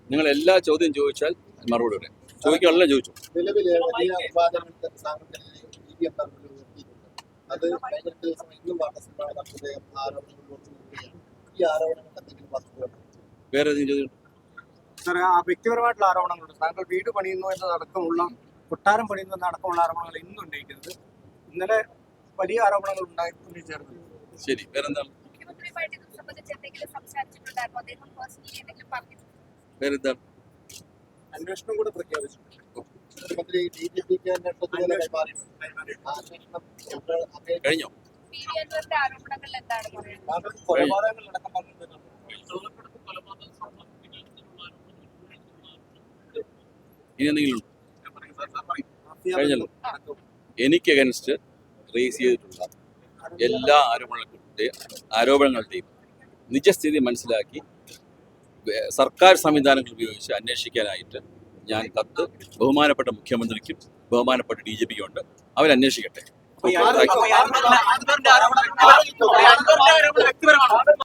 നിങ്ങൾ എല്ലാ ചോദ്യം ചോദിച്ചാൽ മറുപടി പറയാം. ചോദിക്കാനുള്ള ചോദിച്ചു. നിലവിലെ വലിയ വിവാദങ്ങൾക്ക് താങ്കളുടെ അത് കഴിഞ്ഞ ദിവസം ഇന്നും വാർത്താസമ്മേളനം നടത്തുകയും ആരോപണങ്ങൾ ഉയർത്തുകയാണ്. ഈ ആരോപണങ്ങൾ എന്തെങ്കിലും വസ്തുതയുണ്ടോ? വേറെ ഏതെങ്കിലും ചോദ്യം? സാർ, ആ വ്യക്തിപരമായിട്ടുള്ള ആരോപണങ്ങളുണ്ട്. താങ്കൾ വീട് പണിയുന്നു എന്നതടക്കമുള്ള കൊട്ടാരം പണിയുന്നു എന്നടക്കമുള്ള ആരോപണങ്ങൾ ഇന്നും ഉന്നയിക്കുന്നത്. ഇന്നലെ വലിയ ആരോപണങ്ങൾ ഉന്നയിച്ചായിരുന്നു. ശരി, വേറെന്താണ്? വേറെന്താണ്? അന്വേഷണം കൂടെ പ്രഖ്യാപിച്ചു. മുഖ്യമന്ത്രി DGPക്ക് അന്വേഷണത്തിന് കഴിഞ്ഞോ? കൊലപാതകങ്ങളടക്കം ഇനി എന്തെങ്കിലും ഉണ്ടോ? കഴിഞ്ഞല്ലോ. എനിക്ക് അഗൻസ്റ്റ് റേസ് ചെയ്തിട്ടുള്ള എല്ലാ ആരോപണങ്ങളുടെയും നിജസ്ഥിതി മനസ്സിലാക്കി സർക്കാർ സംവിധാനങ്ങൾ ഉപയോഗിച്ച് അന്വേഷിക്കാനായിട്ട് ഞാൻ കത്ത് ബഹുമാനപ്പെട്ട മുഖ്യമന്ത്രിക്കും ബഹുമാനപ്പെട്ട DGPക്കും ഉണ്ട്. അവരന്വേഷിക്കട്ടെ.